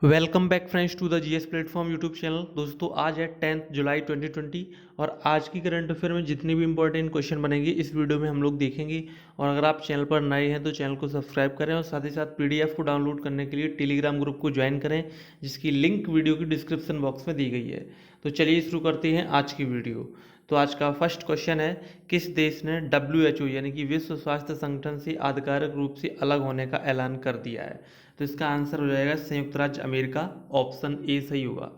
Welcome back friends to the GS platform YouTube channel. दोस्तों आज है 10 जुलाई 2020 और आज की करंट अफेयर में जितने भी इंपॉर्टेंट क्वेश्चन बनेंगे इस वीडियो में हम लोग देखेंगे। और अगर आप चैनल पर नए हैं तो चैनल को सब्सक्राइब करें और साथ ही साथ पीडीएफ को डाउनलोड करने के लिए टेलीग्राम ग्रुप को ज्वाइन करें, जिसकी लिंक वीडियो की डिस्क्रिप्शन बॉक्स में दी गई है। तो चलिए शुरू करते हैं आज की वीडियो। तो आज का फर्स्ट क्वेश्चन है, किस देश ने WHO यानी कि विश्व स्वास्थ्य संगठन से आधिकारिक रूप से अलग होने का ऐलान कर दिया है? तो इसका आंसर हो जाएगा संयुक्त राज्य अमेरिका। ऑप्शन ए सही होगा।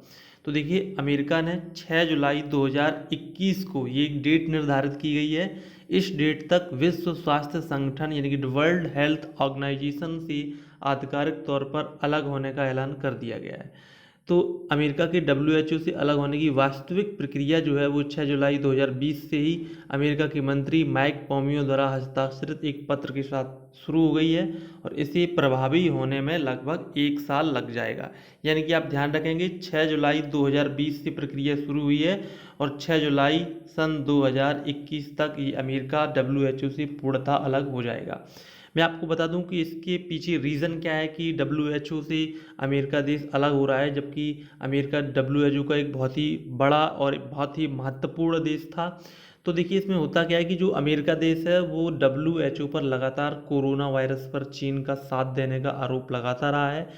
तो देखिए, अमेरिका ने 6 जुलाई 2021 को ये एक डेट निर्धारित की गई है। इस डेट तक विश्व स्वास्थ्य संगठन यानी कि वर्ल्ड हेल्थ ऑर्गेनाइजेशन से आधिकारिक तौर पर अलग होने का ऐलान कर दिया गया है। तो अमेरिका के WHO से अलग होने की वास्तविक प्रक्रिया जो है वो 6 जुलाई 2020 से ही अमेरिका के मंत्री माइक पोम्पियो द्वारा हस्ताक्षरित एक पत्र के साथ शुरू हो गई है और इसे प्रभावी होने में लगभग 1 साल लग जाएगा। यानी कि आप ध्यान रखेंगे 6 जुलाई 2020 से प्रक्रिया शुरू हुई है और 6 जुलाई सन 2021 तक ये अमेरिका WHO से पूर्णतः अलग हो जाएगा। मैं आपको बता दूं कि इसके पीछे रीज़न क्या है कि WHO से अमेरिका देश अलग हो रहा है, जबकि अमेरिका WHO का एक बहुत ही बड़ा और बहुत ही महत्वपूर्ण देश था। तो देखिए, इसमें होता क्या है कि जो अमेरिका देश है वो WHO पर लगातार कोरोना वायरस पर चीन का साथ देने का आरोप लगाता रहा है,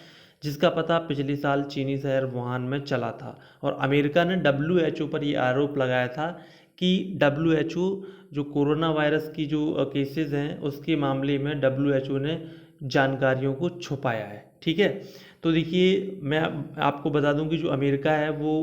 जिसका पता पिछले साल चीनी शहर वुहान में चला था। और अमेरिका ने WHO पर ये आरोप लगाया था कि WHO जो कोरोना वायरस की जो केसेस हैं उसके मामले में WHO ने जानकारियों को छुपाया है। ठीक है, तो देखिए मैं आपको बता दूं कि जो अमेरिका है वो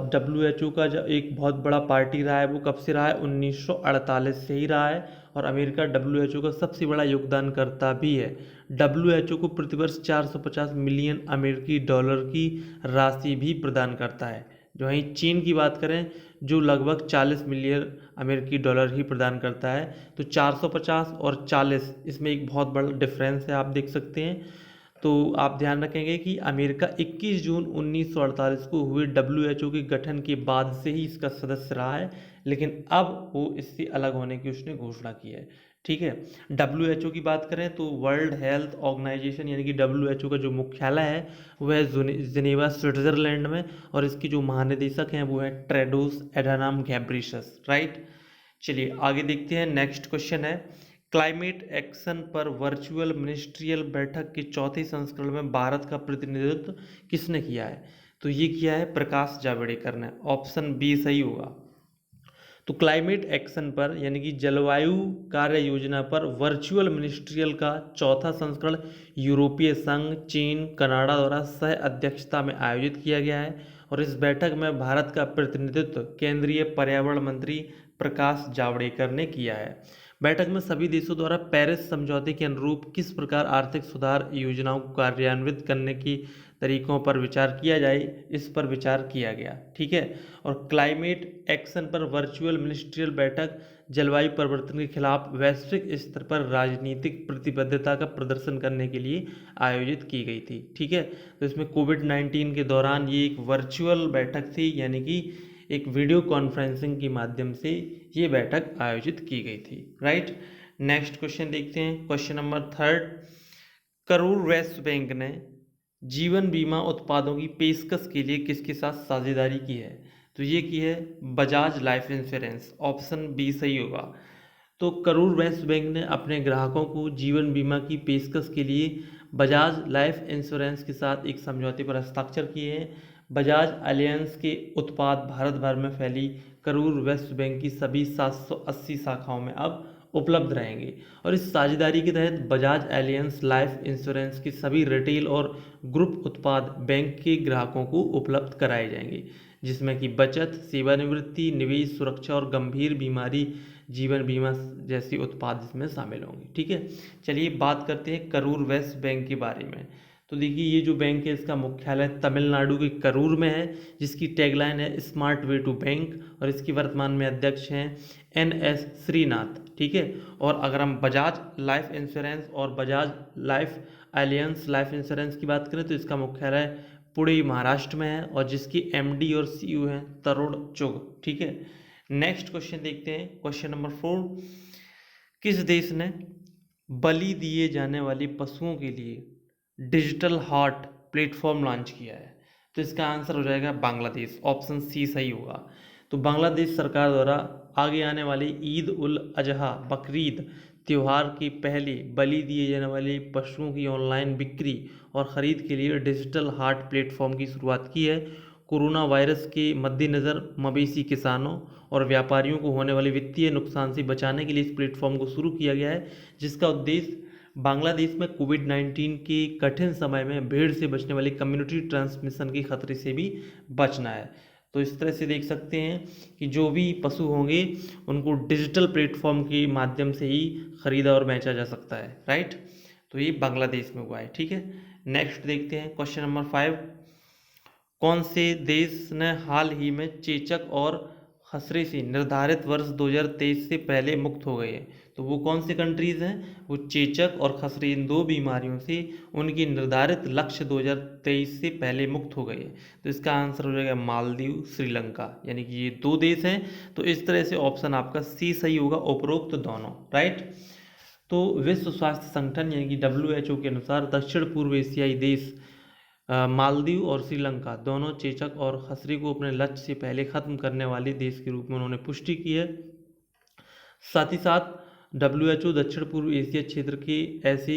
WHO का जो एक बहुत बड़ा पार्टी रहा है वो कब से रहा है, 1948 से ही रहा है। और अमेरिका WHO का सबसे बड़ा योगदानकर्ता भी है। WHO को प्रतिवर्ष 450 मिलियन अमेरिकी डॉलर की राशि भी प्रदान करता है। जो वहीं चीन की बात करें जो लगभग 40 मिलियन अमेरिकी डॉलर ही प्रदान करता है। तो 450 और 40 इसमें एक बहुत बड़ा डिफरेंस है, आप देख सकते हैं। तो आप ध्यान रखेंगे कि अमेरिका 21 जून 1948 को हुए WHO के गठन के बाद से ही इसका सदस्य रहा है, लेकिन अब वो इससे अलग होने की उसने घोषणा की है। ठीक है, WHO की बात करें तो वर्ल्ड हेल्थ ऑर्गेनाइजेशन यानी कि WHO का जो मुख्यालय है वह जिनेवा स्विट्जरलैंड में, और इसकी जो महानिदेशक हैं वो है टेड्रोस एडानॉम घेब्रेयेसस। राइट, चलिए आगे देखते हैं। नेक्स्ट क्वेश्चन है, क्लाइमेट एक्शन पर वर्चुअल मिनिस्ट्रियल बैठक के चौथे संस्करण में भारत का प्रतिनिधित्व किसने किया है? तो ये किया है प्रकाश जावड़ेकर ने। ऑप्शन बी सही होगा। तो क्लाइमेट एक्शन पर यानी कि जलवायु कार्य योजना पर वर्चुअल मिनिस्ट्रियल का चौथा संस्करण यूरोपीय संघ, चीन, कनाडा द्वारा सह अध्यक्षता में आयोजित किया गया है। और इस बैठक में भारत का प्रतिनिधित्व केंद्रीय पर्यावरण मंत्री प्रकाश जावड़ेकर ने किया है। बैठक में सभी देशों द्वारा पेरिस समझौते के अनुरूप किस प्रकार आर्थिक सुधार योजनाओं को कार्यान्वित करने की तरीकों पर विचार किया जाए, इस पर विचार किया गया। ठीक है, और क्लाइमेट एक्शन पर वर्चुअल मिनिस्ट्रियल बैठक जलवायु परिवर्तन के खिलाफ वैश्विक स्तर पर राजनीतिक प्रतिबद्धता का प्रदर्शन करने के लिए आयोजित की गई थी। ठीक है, तो इसमें कोविड-19 के दौरान ये एक वर्चुअल बैठक थी, यानी कि एक वीडियो कॉन्फ्रेंसिंग के माध्यम से ये बैठक आयोजित की गई थी। राइट, नेक्स्ट क्वेश्चन देखते हैं। Question number third, Karur Vysya bank ने जीवन बीमा उत्पादों की पेशकश के लिए किसके साथ साझेदारी की है? तो ये की है Bajaj life insurance. Option B सही होगा। तो करूर वैश्य बैंक ने अपने ग्राहकों को जीवन बीमा की पेशकश के लिए बजाज लाइफ इंश्योरेंस के साथ एक समझौते पर हस्ताक्षर किए हैं। बजाज अलायंस के उत्पाद भारत भर में फैली करूर वैश्य बैंक की सभी 780 शाखाओं में अब उपलब्ध रहेंगे। और इस साझेदारी के तहत बजाज एलियंस लाइफ इंश्योरेंस के सभी रिटेल और ग्रुप उत्पाद बैंक के ग्राहकों को उपलब्ध कराए जाएंगे, जिसमें कि बचत, सेवानिवृत्ति, निवेश सुरक्षा और गंभीर बीमारी जीवन बीमा जैसे उत्पाद इसमें शामिल होंगे। ठीक है, चलिए बात करते हैं करूर वैश्य बैंक के बारे में। तो देखिए, ये जो बैंक है इसका मुख्यालय तमिलनाडु के करूर में है, जिसकी टैगलाइन है स्मार्ट वे टू बैंक, और इसकी वर्तमान में अध्यक्ष हैं NS श्रीनाथ। ठीक है, और अगर हम बजाज लाइफ इंश्योरेंस और Bajaj life aliens life insurance की बात करें तो इसका मुख्यालय पुणे महाराष्ट्र में है, और जिसकी MD और CEO हैं तरुण चुग। ठीक है, नेक्स्ट क्वेश्चन देखते हैं। क्वेश्चन नंबर 4, किस देश ने बलि दिए जाने वाले पशुओं के लिए डिजिटल हार्ट प्लेटफॉर्म लॉन्च किया है? तो इसका आंसर हो जाएगा बांग्लादेश, ऑप्शन सी सही होगा। तो बांग्लादेश सरकार द्वारा आगे आने वाली ईद उल अजहा बकरीद त्यौहार के पहले बलि दिए जाने वाले पशुओं की ऑनलाइन बिक्री और ख़रीद के लिए डिजिटल हाट प्लेटफॉर्म की शुरुआत की है। कोरोना वायरस के मद्देनज़र मवेशी किसानों और व्यापारियों को होने वाले वित्तीय नुकसान से बचाने के लिए इस प्लेटफॉर्म को शुरू किया गया है, जिसका उद्देश्य बांग्लादेश में कोविड-19 के कठिन समय में भीड़ से बचने वाली कम्युनिटी ट्रांसमिशन के खतरे से भी बचना है। तो इस तरह से देख सकते हैं कि जो भी पशु होंगे उनको डिजिटल प्लेटफॉर्म के माध्यम से ही खरीदा और बेचा जा सकता है, राइट। तो ये बांग्लादेश में हुआ है, ठीक है। नेक्स्ट देखते हैं क्वेश्चन नंबर 5। कौन से देश ने हाल ही में चेचक और खसरे से निर्धारित वर्ष 2023 से पहले मुक्त हो गए हैं? तो वो कौन से कंट्रीज़ हैं? वो चेचक और खसरे, इन दो बीमारियों से उनकी निर्धारित लक्ष्य 2023 से पहले मुक्त हो गए हैं। तो इसका आंसर हो जाएगा मालदीव, श्रीलंका, यानी कि ये दो देश हैं। तो इस तरह से ऑप्शन आपका सी सही होगा, उपरोक्त दोनों, राइट। तो विश्व स्वास्थ्य संगठन यानी कि WHO के अनुसार दक्षिण पूर्व एशियाई देश मालदीव और श्रीलंका दोनों चेचक और खसरे को अपने लक्ष्य से पहले खत्म करने वाले देश के रूप में उन्होंने पुष्टि की है। साथ ही साथ WHO दक्षिण पूर्व एशिया क्षेत्र के ऐसे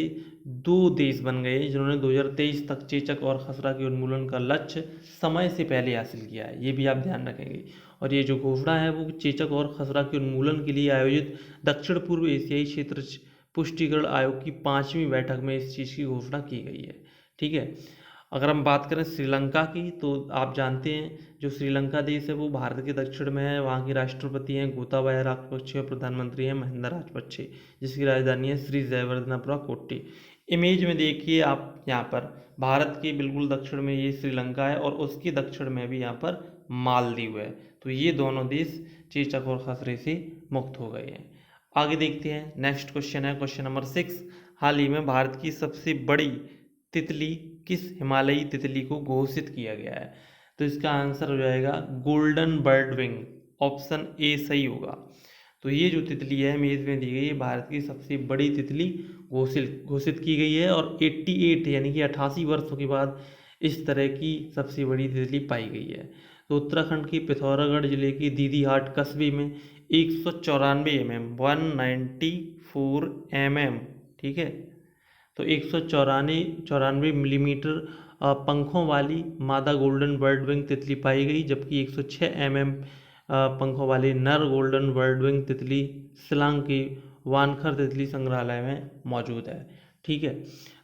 दो देश बन गए जिन्होंने 2023 तक चेचक और खसरा के उन्मूलन का लक्ष्य समय से पहले हासिल किया है। ये भी आप ध्यान रखेंगे। और ये जो घोषणा है वो चेचक और खसरा के उन्मूलन के लिए आयोजित दक्षिण पूर्व एशियाई क्षेत्र पुष्टिकरण आयोग की 5वीं बैठक में इस चीज़ की घोषणा की गई है, ठीक है। अगर हम बात करें श्रीलंका की, तो आप जानते हैं जो श्रीलंका देश है वो भारत के दक्षिण में है। वहाँ के राष्ट्रपति हैं गोताबाया राजपक्षे और प्रधानमंत्री हैं महिंदा राजपक्षे, जिसकी राजधानी है श्री जयवर्धनपुरा कोट्टी। इमेज में देखिए आप, यहाँ पर भारत के बिल्कुल दक्षिण में ये श्रीलंका है और उसके दक्षिण में भी यहाँ पर मालदीव है। तो ये दोनों देश चेचक और खसरे से मुक्त हो गए हैं। आगे देखते हैं, नेक्स्ट क्वेश्चन है क्वेश्चन नंबर 6। हाल ही में भारत की सबसे बड़ी तितली किस हिमालयी तितली को घोषित किया गया है? तो इसका आंसर हो जाएगा golden bird wing, option A सही होगा। तो ये जो तितली है इमेज में दी गई है, भारत की सबसे बड़ी तितली घोषित की गई है और 88 यानी कि 88 वर्षों के बाद इस तरह की सबसे बड़ी तितली पाई गई है। तो उत्तराखंड के पिथौरागढ़ जिले के दीदीहाट कस्बे में 194 mm 194 mm, ठीक है। तो 194 मिलीमीटर पंखों वाली मादा गोल्डन बर्ड विंग तितली पाई गई, जबकि 106 mm पंखों वाली नर गोल्डन बर्ड विंग तितली शिलांग के वानखर तितली संग्रहालय में मौजूद है, ठीक है।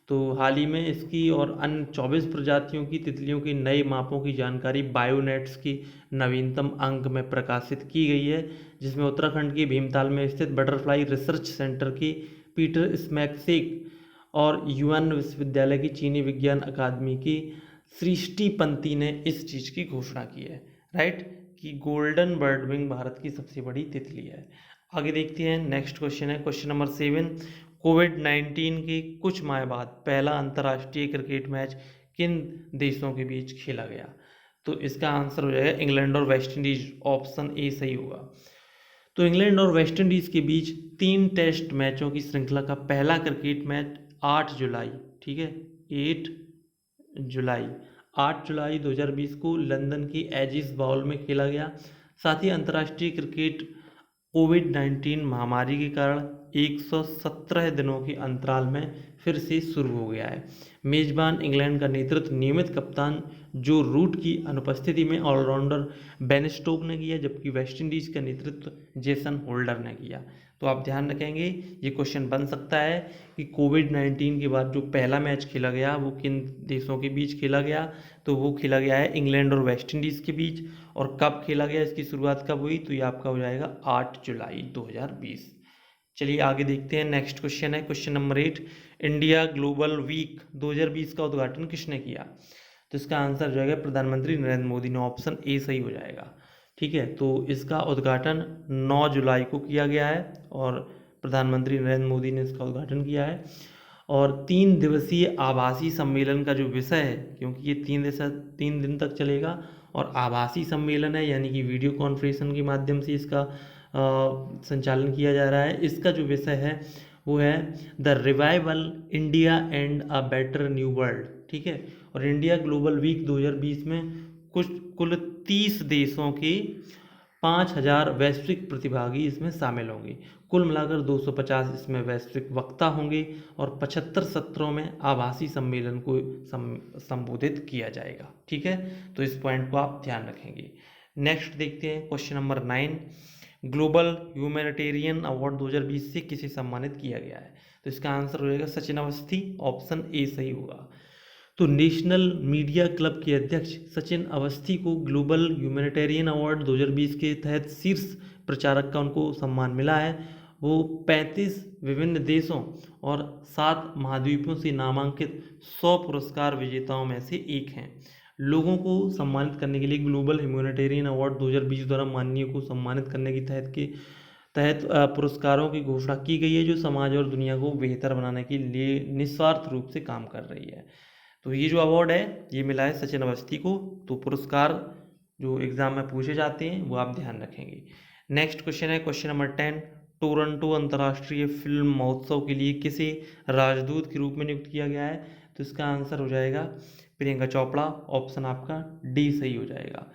तो हाल ही में इसकी और अन्य 24 प्रजातियों की तितलियों के नए मापों की जानकारी बायोनेट्स की नवीनतम अंक में प्रकाशित की गई है, जिसमें उत्तराखंड के भीमताल में स्थित बटरफ्लाई रिसर्च सेंटर के पीटर स्मैक्सेक और युआन विश्वविद्यालय की चीनी विज्ञान अकादमी की सृष्टि पंती ने इस चीज़ की घोषणा की है, राइट, कि गोल्डन बर्ड विंग भारत की सबसे बड़ी तितली है। आगे देखते हैं, नेक्स्ट क्वेश्चन है क्वेश्चन नंबर 7। कोविड-19 के कुछ माह बाद पहला अंतर्राष्ट्रीय क्रिकेट मैच किन देशों के बीच खेला गया? तो इसका आंसर हो जाएगा इंग्लैंड और वेस्ट इंडीज, ऑप्शन ए सही होगा। तो इंग्लैंड और वेस्ट इंडीज़ के बीच 3 टेस्ट मैचों की श्रृंखला का पहला क्रिकेट मैच 8 जुलाई, ठीक है, 8 जुलाई 2020 को लंदन की एजिस बाउल में खेला गया। साथ ही अंतर्राष्ट्रीय क्रिकेट कोविड-19 महामारी के कारण 117 दिनों के अंतराल में फिर से शुरू हो गया है। मेजबान इंग्लैंड का नेतृत्व नियमित कप्तान जो रूट की अनुपस्थिति में ऑलराउंडर बेन स्टोक ने किया, जबकि वेस्ट इंडीज़ का नेतृत्व जेसन होल्डर ने किया। तो आप ध्यान रखेंगे, ये क्वेश्चन बन सकता है कि कोविड-19 के बाद जो पहला मैच खेला गया वो किन देशों के बीच खेला गया? तो वो खेला गया है इंग्लैंड और वेस्ट इंडीज़ के बीच। और कब खेला गया, इसकी शुरुआत कब हुई? तो ये आपका हो जाएगा 8 जुलाई 2020। चलिए आगे देखते हैं, नेक्स्ट क्वेश्चन है question number 8। India Global Week 2020 का उद्घाटन किसने किया? तो इसका आंसर हो जाएगा प्रधानमंत्री नरेंद्र मोदी ने, ऑप्शन ए सही हो जाएगा, ठीक है। तो इसका उद्घाटन 9 जुलाई को किया गया है और प्रधानमंत्री नरेंद्र मोदी ने इसका उद्घाटन किया है। और 3 दिवसीय आभासी सम्मेलन का जो विषय है, क्योंकि ये 3 दिन तक चलेगा और आभासी सम्मेलन है यानी कि वीडियो कॉन्फ्रेंसिंग के माध्यम से इसका संचालन किया जा रहा है। इसका जो विषय है वो है the revival India and a better new world, ठीक है। और इंडिया ग्लोबल वीक 2020 में कुछ कुल 30 देशों के 5,000 वैश्विक प्रतिभागी इसमें शामिल होंगे। कुल मिलाकर 250 इसमें वैश्विक वक्ता होंगे और 75 सत्रों में आभासी सम्मेलन को संबोधित किया जाएगा, ठीक है। तो इस पॉइंट को आप ध्यान रखेंगे। नेक्स्ट देखते हैं question number 9, global humanitarian award 2020 से किसे सम्मानित किया गया है? तो इसका आंसर हो जाएगा सचिन अवस्थी, ऑप्शन ए सही होगा। तो नेशनल मीडिया क्लब के अध्यक्ष सचिन अवस्थी को ग्लोबल ह्यूमैनिटेरियन अवार्ड 2020 के तहत शीर्ष प्रचारक का उनको सम्मान मिला है। वो 35 विभिन्न देशों और 7 महाद्वीपों से नामांकित 100 पुरस्कार विजेताओं में से एक हैं। लोगों को सम्मानित करने के लिए ग्लोबल ह्यूमैनिटेरियन अवार्ड 2020 द्वारा माननीय को सम्मानित करने के तहत पुरस्कारों की घोषणा की गई है, जो समाज और दुनिया को बेहतर बनाने के लिए निस्वार्थ रूप से काम कर रही है। तो ये जो अवार्ड है ये मिला है सचिन अवस्थी को। तो पुरस्कार जो एग्जाम में पूछे जाते हैं वो आप ध्यान रखेंगे। नेक्स्ट क्वेश्चन है क्वेश्चन नंबर 10, टोरंटो अंतर्राष्ट्रीय फिल्म महोत्सव के लिए किसे राजदूत के रूप में नियुक्त किया गया है? तो इसका आंसर हो जाएगा प्रियंका चोपड़ा, ऑप्शन आपका डी सही हो जाएगा।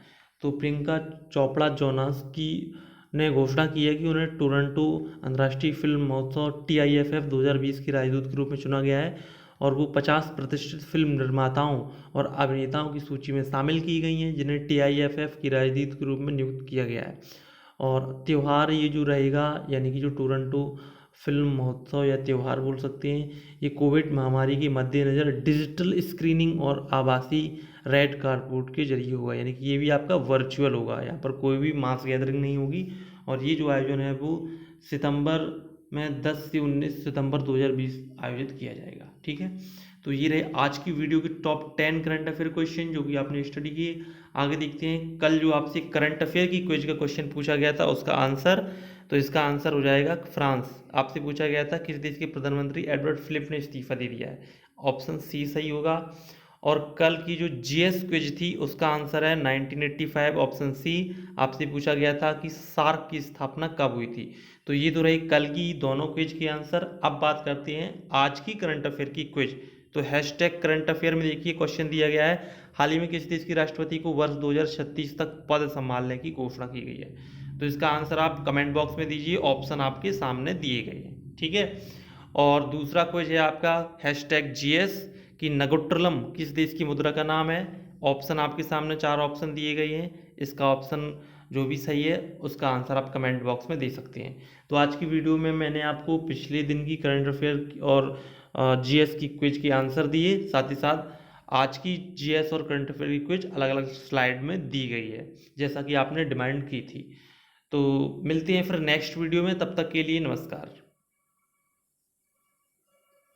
तो प्रियंका चोपड़ा जोनास की ने घोषणा की है कि उन्हें टोरंटो अंतर्राष्ट्रीय फिल्म महोत्सव TIFF 2020 के राजदूत के रूप में चुना गया है और वो 50 प्रतिष्ठित फिल्म निर्माताओं और अभिनेताओं की सूची में शामिल की गई हैं जिन्हें TIFF की राजदूत के रूप में नियुक्त किया गया है। और त्यौहार ये जो रहेगा, यानी कि जो टोरंटो फिल्म महोत्सव या त्यौहार बोल सकते हैं, ये कोविड महामारी के मद्देनज़र डिजिटल स्क्रीनिंग और आभासी रेड कारपेट के जरिए होगा, यानी कि ये भी आपका वर्चुअल होगा। यहाँ पर कोई भी मास गैदरिंग नहीं होगी। और ये जो आयोजन है वो सितंबर में 10 से 19 सितंबर 2020 आयोजित किया जाएगा, ठीक है। तो ये रहे आज की वीडियो के टॉप 10 करंट अफेयर क्वेश्चन जो कि आपने स्टडी किए। आगे देखते हैं कल जो आपसे करंट अफेयर की क्विज का क्वेश्चन पूछा गया था उसका आंसर। तो इसका आंसर हो जाएगा फ्रांस। आपसे पूछा गया था किस देश के प्रधानमंत्री एडवर्ड फिलिप ने इस्तीफा दे दिया है? ऑप्शन सी सही होगा। और कल की जो GS क्विज थी उसका आंसर है 1985, ऑप्शन सी। आपसे पूछा गया था कि सार्क की स्थापना कब हुई थी? तो ये तो रही कल की दोनों क्विज के आंसर। अब बात करते हैं आज की करंट अफेयर की क्विज। तो हैशटैग करंट अफेयर में देखिए क्वेश्चन दिया गया है, हाल ही में किस देश की राष्ट्रपति को वर्ष 2036 तक पद संभालने की घोषणा की गई है? तो इसका आंसर आप कमेंट बॉक्स में दीजिए, ऑप्शन आपके सामने दिए गए हैं, ठीक है। और दूसरा क्विज है आपका हैशटैग GS कि नगोट्रलम किस देश की मुद्रा का नाम है? ऑप्शन आपके सामने 4 ऑप्शन दिए गए हैं, इसका ऑप्शन जो भी सही है उसका आंसर आप कमेंट बॉक्स में दे सकते हैं। तो आज की वीडियो में मैंने आपको पिछले दिन की करंट अफेयर और GS की क्विज के आंसर दिए, साथ ही साथ आज की GS और करंट अफेयर की क्विज अलग अलग स्लाइड में दी गई है जैसा कि आपने डिमांड की थी। तो मिलते हैं फिर नेक्स्ट वीडियो में, तब तक के लिए नमस्कार।